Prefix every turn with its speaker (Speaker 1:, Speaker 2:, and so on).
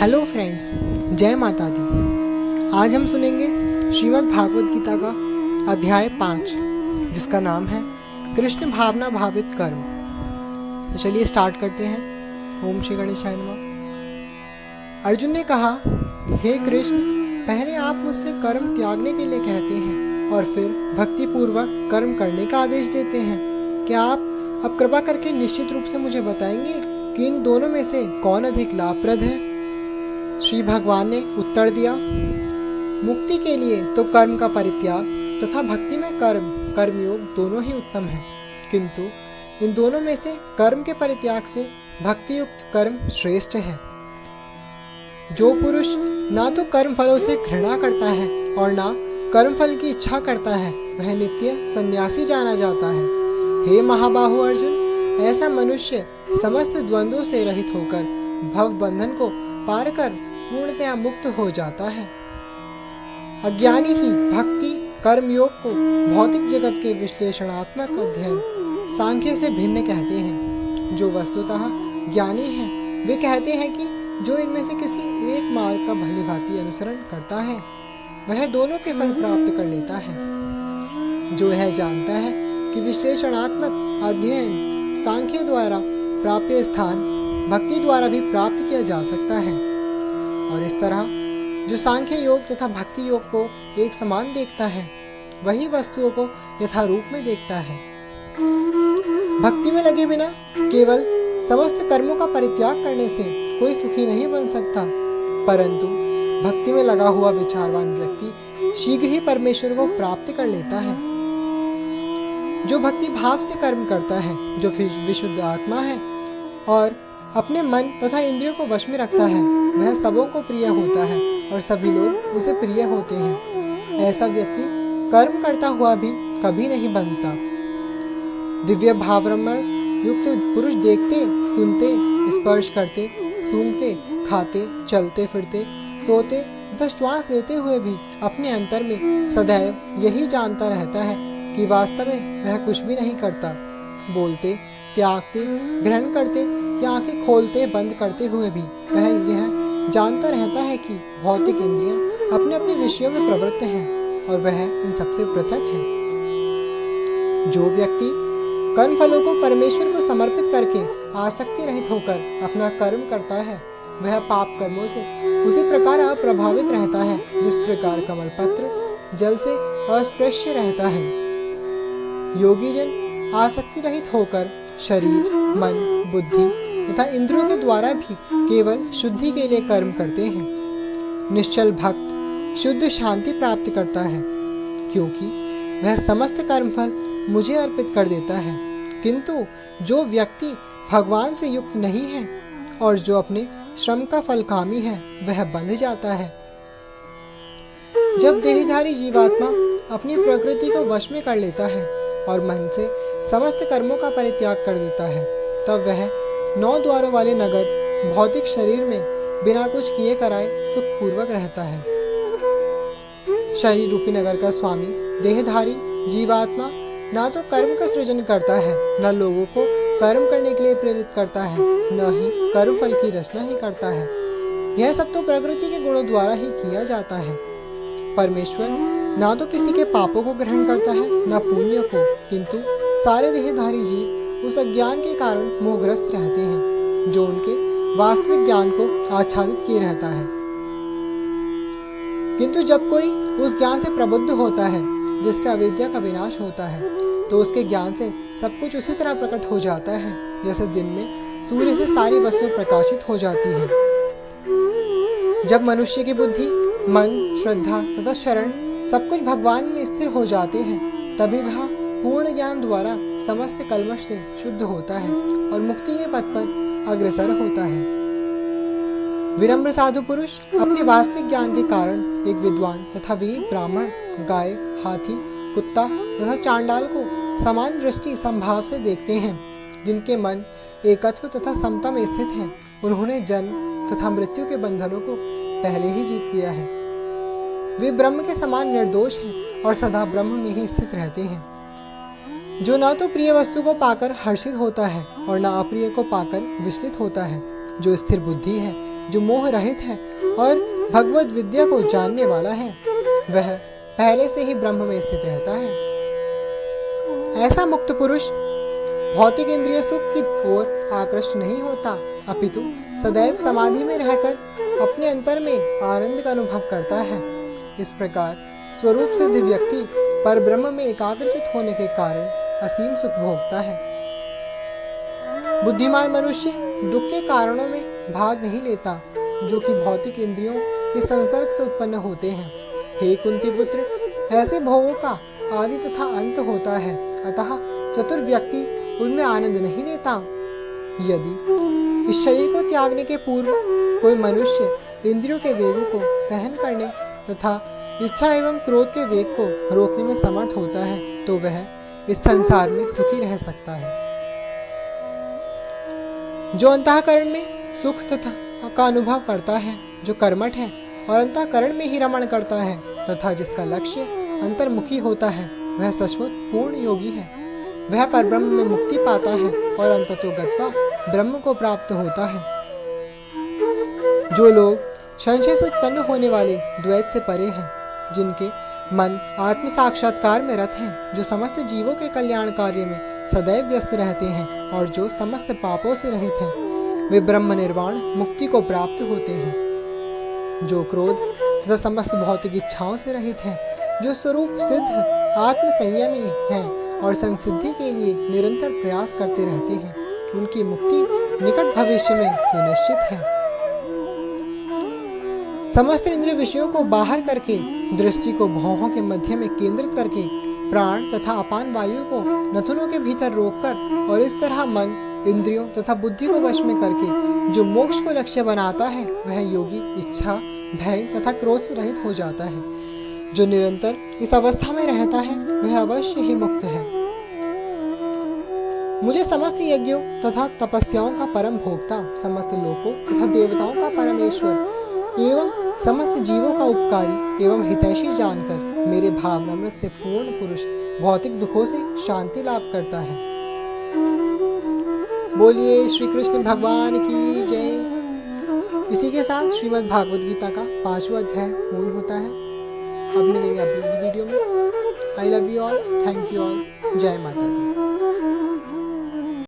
Speaker 1: Hello friends, जय माता दी। आज हम सुनेंगे श्रीमद् भागवत गीता का अध्याय 5, जिसका नाम है कृष्ण भावना भावित कर्म। तो चलिए स्टार्ट करते हैं। ओम श्री गणेशाय नमः। अर्जुन ने कहा, हे कृष्ण, पहले आप मुझसे कर्म त्यागने के लिए कहते हैं और फिर भक्ति पूर्वक कर्म करने का आदेश देते हैं। क्या आप अब कृपा करके निश्चित रूप से मुझे बताएंगे कि इन दोनों में से कौन अधिक लाभप्रद है? श्री भगवान ने उत्तर दिया, मुक्ति के लिए तो कर्म का परित्याग तथा भक्ति में कर्मयोग दोनों ही उत्तम है, किंतु इन दोनों में से कर्म के परित्याग से भक्ति युक्त कर्म श्रेष्ठ है। जो पुरुष ना तो कर्म फलों से घृणा करता है और ना कर्म फल की इच्छा करता है, वह नित्य सन्यासी जाना जाता है। हे महाबाहु अर्जुन, ऐसा मनुष्य समस्त द्वंद्वों से रहित होकर भव बंधन को पार कर पूर्णतया मुक्त हो जाता है। अज्ञानी ही भक्ति कर्म योग को भौतिक जगत के विश्लेषणात्मक अध्ययन सांख्य से भिन्न कहते हैं। जो वस्तुतः ज्ञानी हैं, वे कहते हैं कि जो इनमें से किसी एक मार्ग का भली भांति अनुसरण करता है, वह दोनों के फल प्राप्त कर लेता है। जो यह जानता है कि विश्लेषणात्मक अध्ययन सांख्य द्वारा प्राप्य स्थान भक्ति द्वारा भी प्राप्त किया जा सकता है, और इस तरह जो सांख्य योग तथा भक्ति योग को एक समान देखता है, वही वस्तुओं को यथारूप में देखता है। भक्ति में लगे बिना केवल समस्त कर्मों का परित्याग करने से कोई सुखी नहीं बन सकता, परंतु भक्ति में लगा हुआ विचारवान व्यक्ति शीघ्र ही परमेश्वर को प्राप्त कर लेता है। जो भक्ति भाव से कर्म करता है, जो विशुद्ध आत्मा है और अपने मन तथा इंद्रियों को वश में रखता है, वह सबों को प्रिय होता है और सभी लोग उसे प्रिय होते हैं। ऐसा व्यक्ति कर्म करता हुआ भी कभी नहीं बनता। दिव्य भावरमण युक्त पुरुष देखते, सुनते, स्पर्श करते, सूंघते, खाते, चलते फिरते, सोते तथा श्वास लेते हुए भी अपने अंतर में सदैव यही जानता रहता है कि वास्तव में वह कुछ भी नहीं करता। बोलते, त्यागते, ग्रहण करते या आंखें खोलते बंद करते हुए भी वह यह जानता रहता है कि भौतिक इंद्रियां अपने अपने विषयों में प्रवृत्त हैं और वह इन सबसे पृथक है। जो व्यक्ति कर्म फलों को परमेश्वर को समर्पित करके आसक्ति रहित होकर अपना कर्म करता है, वह पाप कर्मों से उसी प्रकार अप्रभावित रहता है जिस प्रकार कमल पत्र जल से अस्पृश्य रहता है। योगी जन आसक्ति रहित होकर शरीर, मन, बुद्धि तथा इंद्रियों के द्वारा भी केवल शुद्धि के लिए कर्म करते हैं। निश्चल भक्त शुद्ध शांति प्राप्त करता है, क्योंकि वह समस्त कर्मफल मुझे अर्पित कर देता है। किंतु जो व्यक्ति भगवान से युक्त नहीं है और जो अपने श्रम का फलकामी है, वह बंध जाता है। जब देहधारी जीवात्मा अपनी प्रकृति को वश में कर लेता है और मन से समस्त कर्मों का परित्याग कर देता है, तब वह 9 द्वारों वाले नगर भौतिक शरीर में बिना कुछ किए कराए सुखपूर्वक रहता है। शरीर रूपी नगर का स्वामी देहधारी जीवात्मा ना तो कर्म का सृजन करता है, न लोगों को कर्म करने के लिए प्रेरित करता है, न ही कर्म फल की रचना ही करता है। यह सब तो प्रकृति के गुणों द्वारा ही किया जाता है। परमेश्वर ना तो किसी के पापों को ग्रहण करता है, न पुण्य को, किंतु सारे देहधारी जीव उस अज्ञान के कारण मोहग्रस्त रहते हैं, जो उनके वास्तविक ज्ञान को आच्छादित किए रहता है। किंतु जब कोई उस ज्ञान से प्रबुद्ध होता है जिससे अविद्या का विनाश होता है, तो उसके ज्ञान से सब कुछ उसी तरह प्रकट हो जाता है जैसे दिन में सूर्य से सारी वस्तुएं प्रकाशित हो जाती है। जब मनुष्य की बुद्धि, मन, श्रद्धा तथा शरण सब कुछ भगवान में स्थिर हो जाते हैं, तभी वह पूर्ण ज्ञान द्वारा समस्त कल्मश से शुद्ध होता है और मुक्ति के पथ पर अग्रसर होता है। विनम्र साधु पुरुष अपने वास्तविक ज्ञान के कारण एक विद्वान तथा वीर ब्राह्मण, गाय, हाथी, कुत्ता तथा चांडाल को समान दृष्टि संभाव से देखते हैं। जिनके मन एकत्व तथा समता में स्थित हैं, उन्होंने जन्म तथा मृत्यु के बंधनों को पहले ही जीत लिया है। वे ब्रह्म के समान निर्दोष हैं और सदा ब्रह्म में ही स्थित रहते हैं। जो ना तो प्रिय वस्तु को पाकर हर्षित होता है और ना अप्रिय को पाकर विचलित होता है, जो स्थिर बुद्धि है जो मोह रहित है और भगवत विद्या को जानने वाला है, वह पहले से ही ब्रह्म में स्थित रहता है। ऐसा मुक्त पुरुष भौतिक इंद्रिय सुख की ओर आकृष्ट नहीं होता, अपितु सदैव समाधि में रहकर अपने अंतर में आनंद का अनुभव करता है। इस प्रकार स्वरूप सिद्ध व्यक्ति पर ब्रह्म में एकाग्रचित होने के कारण असीम सुख भोगता है। बुद्धिमान मनुष्य दुख के कारणों में भाग नहीं लेता, जो कि भौतिक इंद्रियों के संसर्ग से उत्पन्न होते हैं। हे कुंती पुत्र, ऐसे भोगों का आदि तथा अंत होता है, अतः चतुर व्यक्ति उनमें आनंद नहीं लेता। यदि इस शरीर को त्यागने के पूर्व कोई मनुष्य इंद्रियों के वेगों को सहन करने तथा इच्छा एवं क्रोध के वेग को रोकने में समर्थ होता है, तो वह इस संसार में सुखी रह सकता है। जो अंतःकरण में सुख तथा का अनुभव करता है, जो कर्मठ है और अंतःकरण में ही रमण करता है तथा जिसका लक्ष्य अंतर्मुखी होता है, वह सचमुच पूर्ण योगी है। वह परब्रह्म में मुक्ति पाता है और अंततो गत्वा ब्रह्म को प्राप्त होता है। जो लोग संशय से उत्पन्न होने वाले द्वैत से परे हैं, जिनके मन आत्म साक्षात्कार में रत हैं, जो समस्त जीवों के कल्याण कार्य में सदैव व्यस्त रहते हैं और जो समस्त पापों से रहित हैं, वे ब्रह्म निर्वाण मुक्ति को प्राप्त होते हैं। जो क्रोध तथा समस्त भौतिक इच्छाओं से रहित हैं, जो स्वरूप सिद्ध आत्म संयमी हैं और संसिद्धि के लिए निरंतर प्रयास करते रहते हैं, उनकी मुक्ति निकट भविष्य में सुनिश्चित है। समस्त इंद्रिय विषयों को बाहर करके दृष्टि को भौहों के मध्य में केंद्रित करके प्राण तथा अपान वायु को नथुनों के भीतर रोककर और इस तरह मन, इंद्रियों तथा बुद्धि को वश में करके जो मोक्ष को लक्ष्य बनाता है, वह योगी इच्छा, भय तथा क्रोध से रहित हो जाता है। जो निरंतर इस अवस्था में रहता है, वह अवश्य ही मुक्त है। मुझे समस्त यज्ञों तथा तपस्याओं का परम भोक्ता, समस्त लोकों तथा देवताओं का परमेश्वर एवं समस्त जीवों का उपकारी एवं हितैषी जानकर मेरे भावनामृत से पूर्ण पुरुष भौतिक दुखों से शांति लाभ करता है। बोलिए श्री कृष्ण भगवान की जय। इसी के साथ श्रीमद् भागवत गीता का 5वां अध्याय पूर्ण होता है। अब मिलेंगे अगली वीडियो में। I love you all, thank you all, जय माता दी।